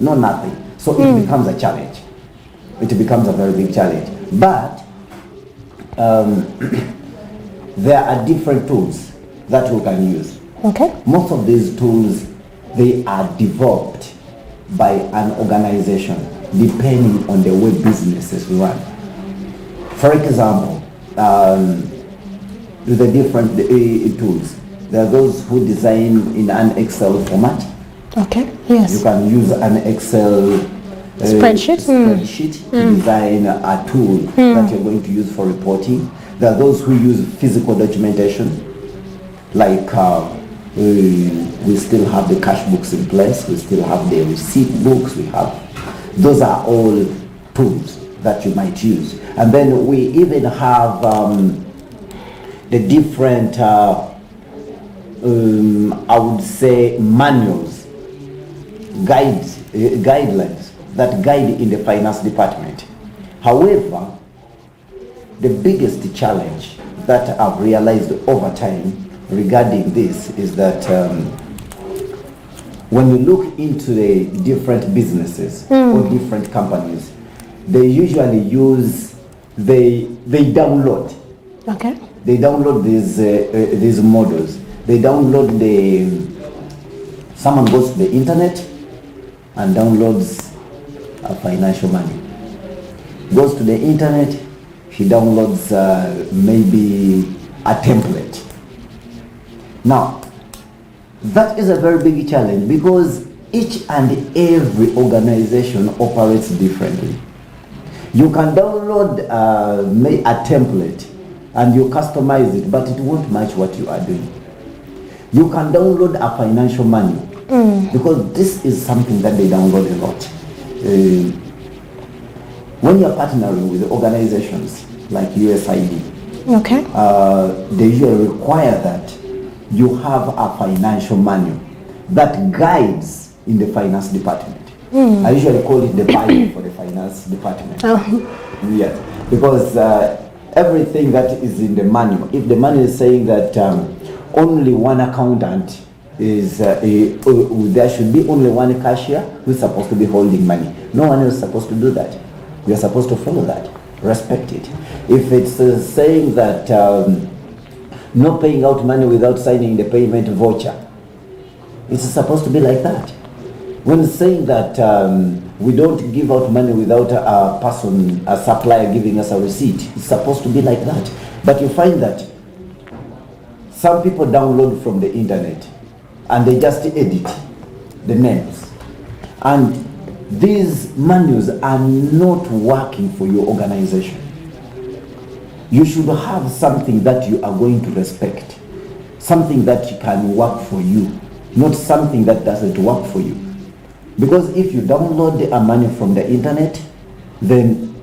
no nothing. So it becomes a challenge. It becomes a very big challenge. But there are different tools that we can use. Okay. Most of these tools, they are developed by an organization depending on the way businesses run. For example, the different tools. There are those who design in an Excel format. Okay. Yes. You can use an Excel Spreadsheet to design a tool that you're going to use for reporting. There are those who use physical documentation, like we still have the cash books in place, we still have the receipt books, those are all tools that you might use. And then we even have the different, I would say, manuals, guidelines that guide in the finance department. However, the biggest challenge that I've realized over time regarding this is that when you look into the different businesses or different companies, they usually use, they download. Okay. They download these models. They download someone goes to the internet and downloads a financial manual. Goes to the internet, he downloads maybe a template. Now, that is a very big challenge because each and every organization operates differently. You can download a template and you customize it, but it won't match what you are doing. You can download a financial manual because this is something that they download a lot. When you're partnering with organizations like USAID, Okay. they usually require that you have a financial manual that guides in the finance department. I usually call it the Bible for the finance department. Yes, because everything that is in the manual, if the manual is saying that only one accountant is, there should be only one cashier who's supposed to be holding money. No one else is supposed to do that. You're supposed to follow that, respect it. If it's saying that no paying out money without signing the payment voucher, it's supposed to be like that. When saying that we don't give out money without a supplier giving us a receipt, it's supposed to be like that. But you find that some people download from the internet and they just edit the names. And these manuals are not working for your organization. You should have something that you are going to respect, something that can work for you, not something that doesn't work for you. Because if you download a manual from the internet, then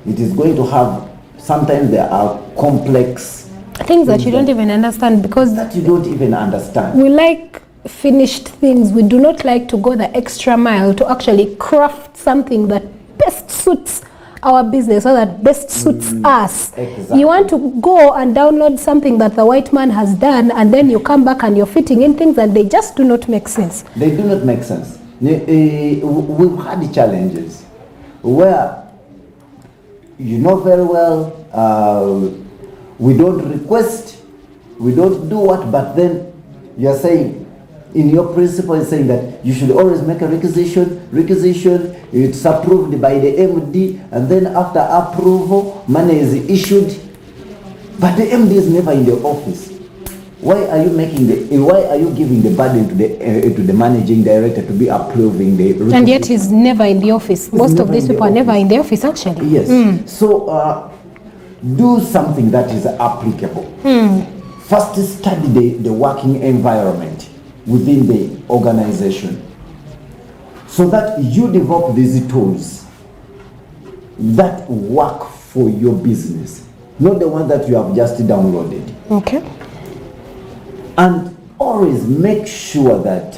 it is going to have, sometimes there are complex Things that you don't even understand, because that you don't even understand. we like finished things. We do not like to go the extra mile to actually craft something that best suits our business or that best suits us. Exactly. You want to go and download something that the white man has done, and then you come back and you're fitting in things and they just do not make sense. They do not make sense. We've had challenges where you know very well we don't request, we don't do what, but then you're saying in your principle is saying that you should always make a requisition, it's approved by the MD, and then after approval, money is issued, but the MD is never in the office. Why are you giving the burden to the managing director to be approving the requisition? And yet he's never in the office. Most of these people are never in the office, actually. Yes. So do something that is applicable. First, study the working environment within the organization so that you develop these tools that work for your business, not the one that you have just downloaded. Okay. And always make sure that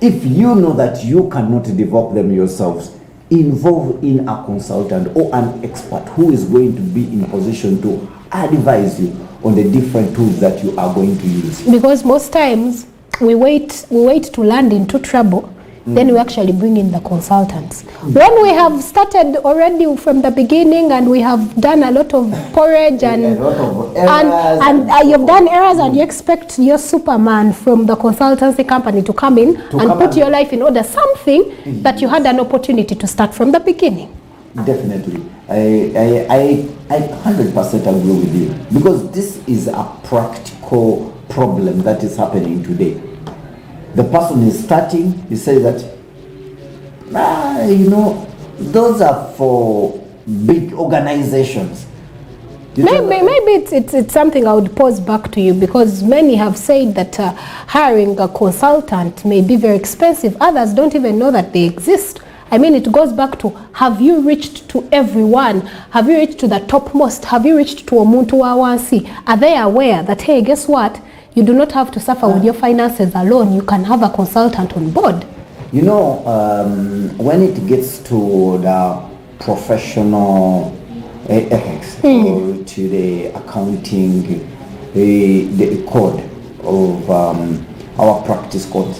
if you know that you cannot develop them yourselves, involve in a consultant or an expert who is going to be in position to advise you on the different tools that you are going to use. Because most times we wait to land into trouble then we actually bring in the consultants. When we have started already from the beginning and we have done a lot of porridge and A lot of errors you've done errors and you expect your Superman from the consultancy company to come in and put your life in order, something that you had an opportunity to start from the beginning. Definitely. I 100% agree with you, because this is a practical problem that is happening today. The person is starting, he says that, those are for big organizations. Maybe it's something I would pose back to you, because many have said that hiring a consultant may be very expensive. Others don't even know that they exist. I mean, it goes back to, have you reached to everyone? Have you reached to the topmost? Have you reached to Omuntu wa wansi? Are they aware that, hey, guess what? You do not have to suffer with your finances alone. You can have a consultant on board. When it gets to the professional ethics or to the accounting, the code of our practice code,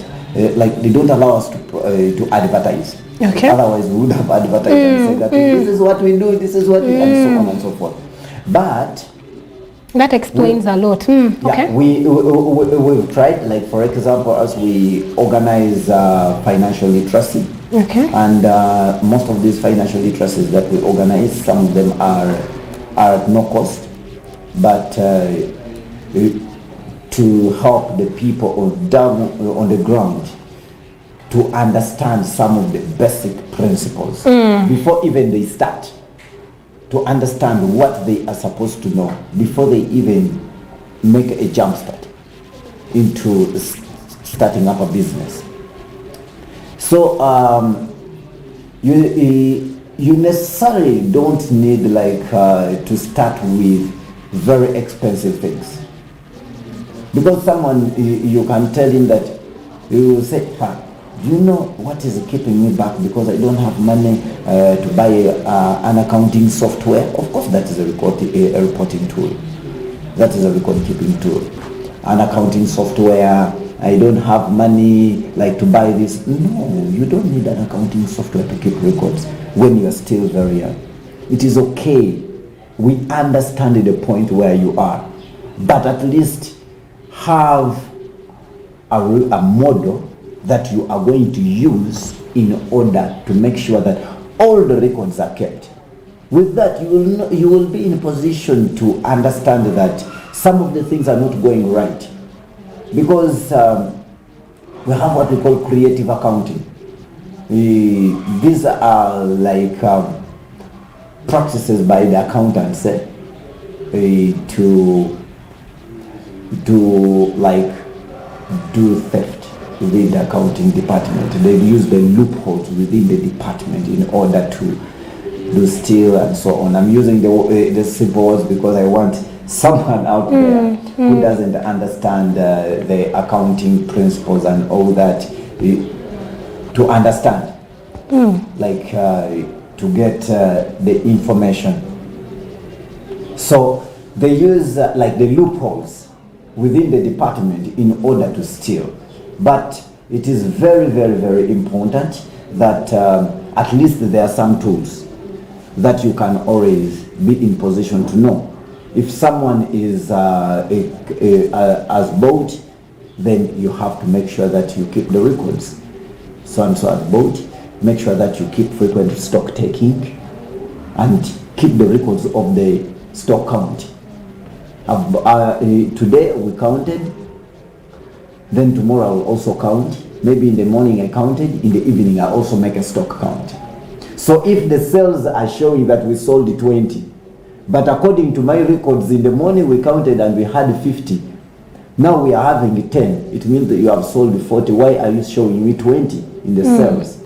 like they don't allow us to advertise. Okay. Otherwise, we would have advertised and said that this is what we do, this is what we, and so on and so forth. But that explains a lot. yeah, Okay. we've tried, like for example, as we organize financial literacy. Okay. And most of these financial literacies that we organize, some of them are at no cost, but to help the people down on the ground to understand some of the basic principles before even they start, to understand what they are supposed to know before they even make a jump start into starting up a business. So you necessarily don't need to start with very expensive things, because someone, you can tell him that, you will say, do you know what is keeping me back? Because I don't have money to buy an accounting software. Of course, that is a reporting tool. That is a record keeping tool. An accounting software. I don't have money to buy this. No, you don't need an accounting software to keep records when you are still very young. It is okay. We understand the point where you are, but at least have a model that you are going to use in order to make sure that all the records are kept. With that, you will be in a position to understand that some of the things are not going right, because we have what we call creative accounting. These are practices by the accountants do theft within the accounting department. They use the loopholes within the department in order to do steal and so on. I'm using the simple words because I want someone out there who doesn't understand the accounting principles and all that to understand, to get the information. So they use the loopholes within the department in order to steal. But it is very, very, very important that at least there are some tools that you can always be in position to know. If someone is has bought, then you have to make sure that you keep the records. So and so has bought. Make sure that you keep frequent stock taking and keep the records of the stock count. Today we counted. Then tomorrow I will also count. Maybe in the morning I counted, in the evening I also make a stock count. So if the sales are showing that we sold 20, but according to my records in the morning we counted and we had 50, now we are having 10, it means that you have sold 40. Why are you showing me 20 in the sales?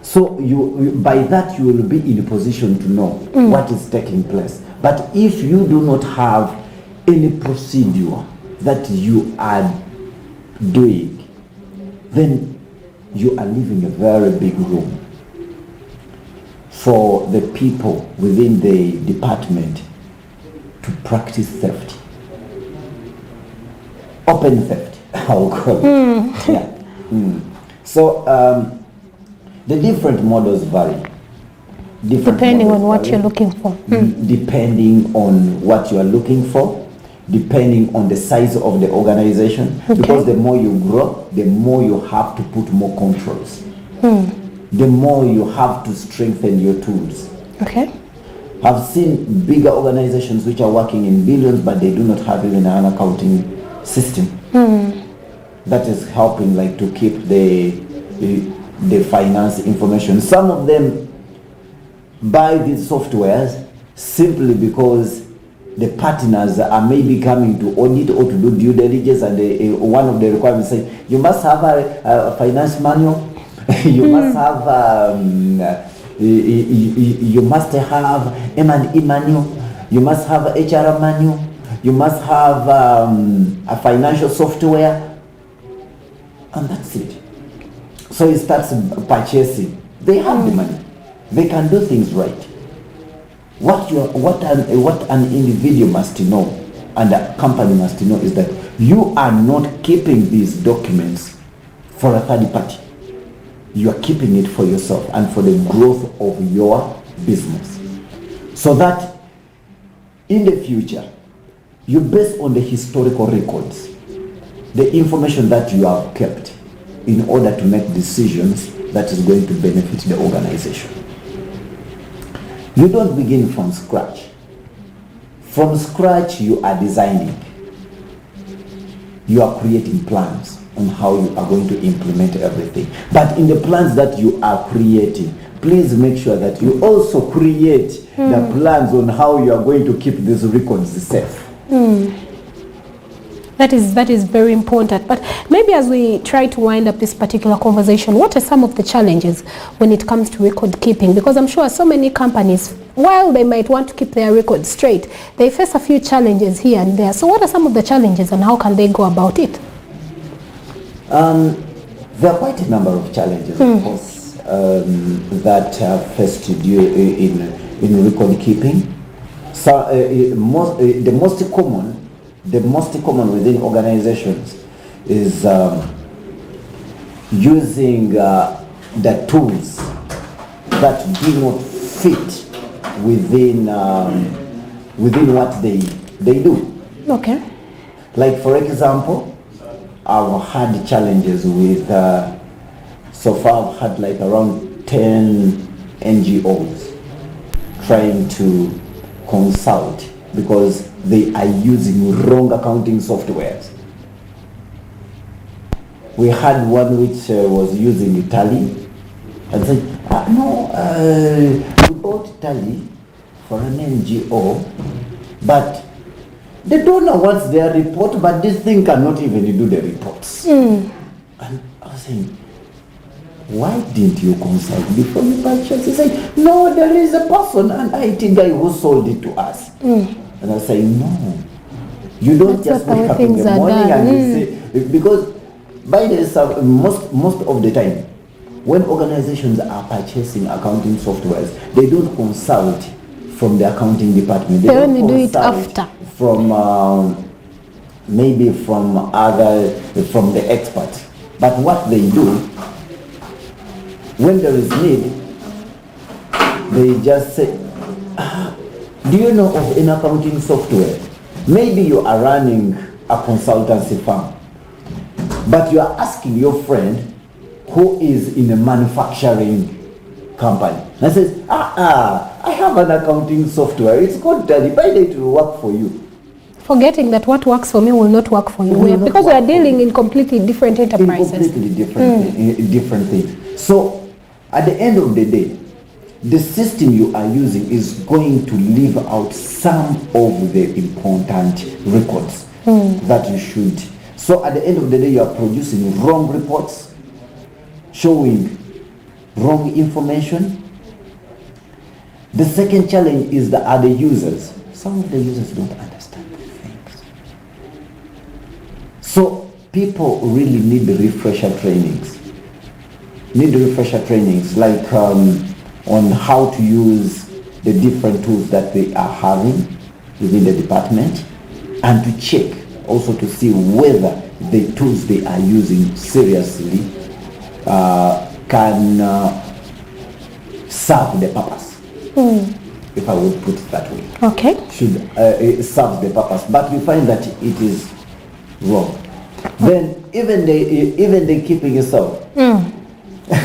So you by that you will be in a position to know what is taking place. But if you do not have any procedure that you are doing, then you are leaving a very big room for the people within the department to practice theft. Open theft, I will call it. Yeah. So the different models vary. Depending on what you're looking for. Depending on what you are looking for, depending on the size of the organization. Okay. Because the more you grow, the more you have to put more controls. The more you have to strengthen your tools. Okay. I've seen bigger organizations which are working in billions, but they do not have even an accounting system that is helping like to keep the finance information. Some of them buy these softwares simply because the partners are maybe coming to audit or to do due diligence, and one of the requirements say you must have a finance manual, you must have you must have M&E manual, you must have HR manual, you must have a financial software, and that's it. So he starts purchasing. They have the money. They can do things right. What an individual must know and a company must know is that you are not keeping these documents for a third party. You are keeping it for yourself and for the growth of your business. So that in the future, you base on the historical records, the information that you have kept in order to make decisions that is going to benefit the organization. You don't begin from scratch. From scratch, you are designing. You are creating plans on how you are going to implement everything. But in the plans that you are creating, please make sure that you also create the plans on how you are going to keep these records safe. That is very important. But maybe as we try to wind up this particular conversation, what are some of the challenges when it comes to record keeping? Because I'm sure so many companies, while they might want to keep their records straight, they face a few challenges here and there. So what are some of the challenges and how can they go about it? There are quite a number of challenges, of course, that are faced in record keeping. So the most common within organizations is using the tools that do not fit within what they do. Okay. Like for example, I've had challenges with, so far I've had like around 10 NGOs trying to consult because they are using wrong accounting softwares. We had one which was using Tally and said, we bought Tally for an NGO, but the donor wants their report, but this thing cannot even do the reports. And I was saying, why didn't you consult before you purchase? He said, no, there is a person, an IT guy who sold it to us. And I was saying, no, you don't just wake up in the morning and you say, because by the most of the time, when organizations are purchasing accounting softwares, they don't consult from the accounting department. They only do it after. From maybe from the experts. But what they do, when there is need, they just say, do you know of an accounting software? Maybe you are running a consultancy firm, but you are asking your friend who is in a manufacturing company and says, I have an accounting software, it's called Tally, buy it will work for you. Forgetting that what works for me will not work for you, because we are dealing in completely different enterprises. In completely different things. So at the end of the day, the system you are using is going to leave out some of the important records that you should. So at the end of the day, you are producing wrong reports, showing wrong information. The second challenge is the other users. Some of the users don't understand things. So people really need the refresher trainings. Like on how to use the different tools that they are having within the department, and to check also to see whether the tools they are using seriously can serve the purpose, if I would put it that way. Okay. Should it serve the purpose, but you find that it is wrong. Then even the keeping yourself,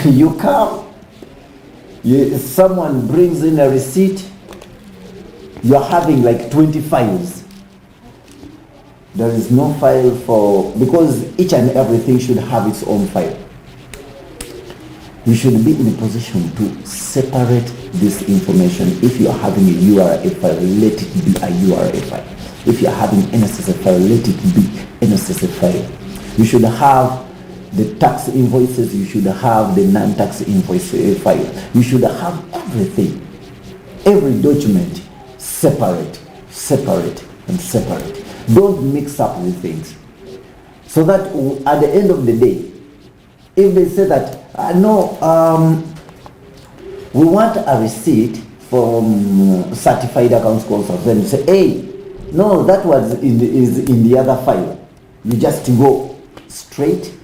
you come, someone brings in a receipt, you're having like 20 files. There is no file for, because each and everything should have its own file. You should be in a position to separate this information. If you are having a URA file, let it be a URA file. If you are having NSS file, let it be NSS file. You should have the tax invoices, you should have the non-tax invoice file. You should have everything, every document separate, and separate. Don't mix up the things. So that at the end of the day, if they say that, no, we want a receipt from certified accounts consultant, then you say, hey, no, that was is in the other file. You just go straight,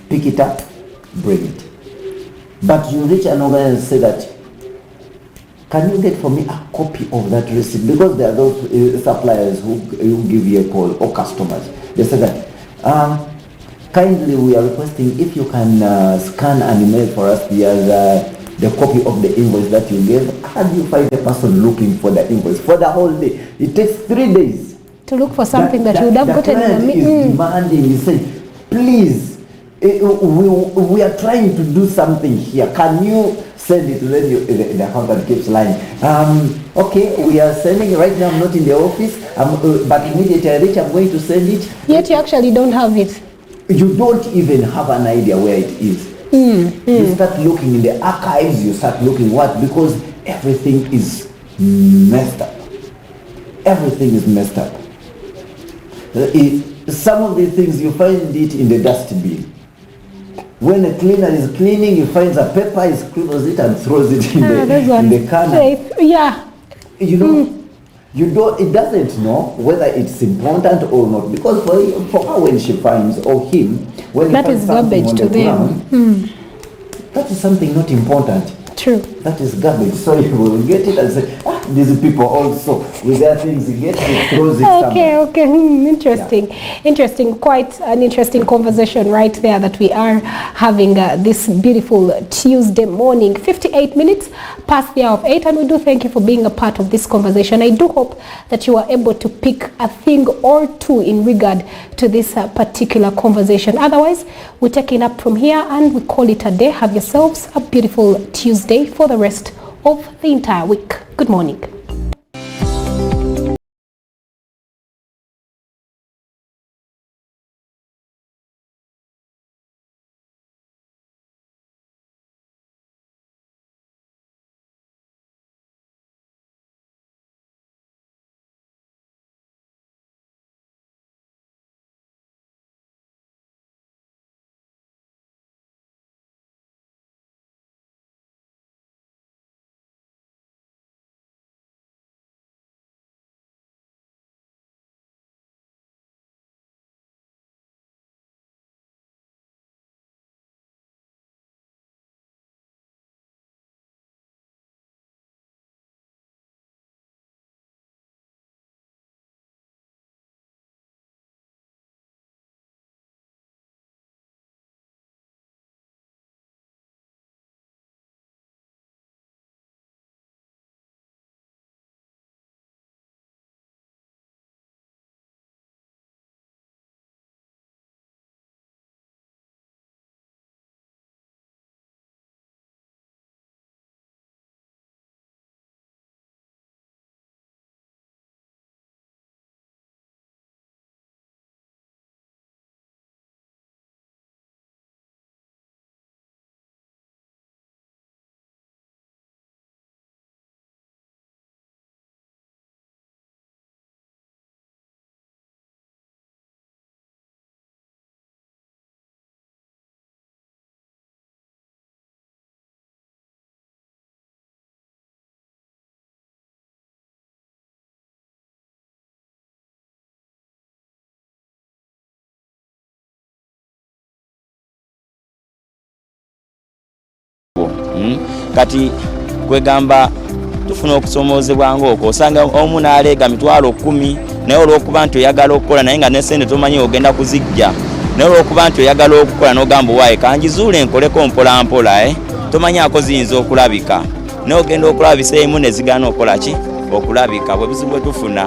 pick it up, bring it. But you reach an organization and say that, can you get for me a copy of that receipt? Because there are those suppliers who give you a call, or customers. They say that, kindly we are requesting if you can scan and email for us the copy of the invoice that you gave. How do you find the person looking for the invoice for the whole day? It takes 3 days. To look for something that you would have gotten in a minute. The client is demanding, he said, please, we are trying to do something here. Can you send it? Then the accountant keeps lying. Okay, we are sending it right now. I'm not in the office, but immediately I reach, I'm going to send it. Yet you actually don't have it. You don't even have an idea where it is. You start looking in the archives, you start looking what? Because everything is messed up. Everything is messed up. Some of the things you find it in the dustbin. When a cleaner is cleaning, he finds a paper, he scribbles it and throws it in the corner. Yeah. You know, you don't. It doesn't know whether it's important or not, because for her, when she finds, or him, when that he is finds something garbage on to the them. ground, that is something not important. True. That is garbage. So you will get it and say, these people also with their things, he gets it, throws it somewhere. Okay. Interesting. Yeah. Interesting. Quite an interesting conversation right there that we are having this beautiful Tuesday morning. 58 minutes past the hour of 8, and we do thank you for being a part of this conversation. I do hope that you are able to pick a thing or two in regard to this particular conversation. Otherwise, we're taking up from here and we call it a day. Have yourselves a beautiful Tuesday for the rest of the entire week. Good morning. kati kwegamba tufuna okusomoozebwa ng'okwo osanga omu n'aleega mitwalo 10 naye olw'okuba nti oyagala okukola naye nga n'essente tomanyi ogenda kuzijja naye olw'okuba nti oyagala okukola n'ogamba waaye kanjizuule nkoleko mpolampola tomanyaako ziyinza okulabika naye ogenda okulabisa emu ne zigaana okukola ki okulabika bwe buzibu bwe tufuna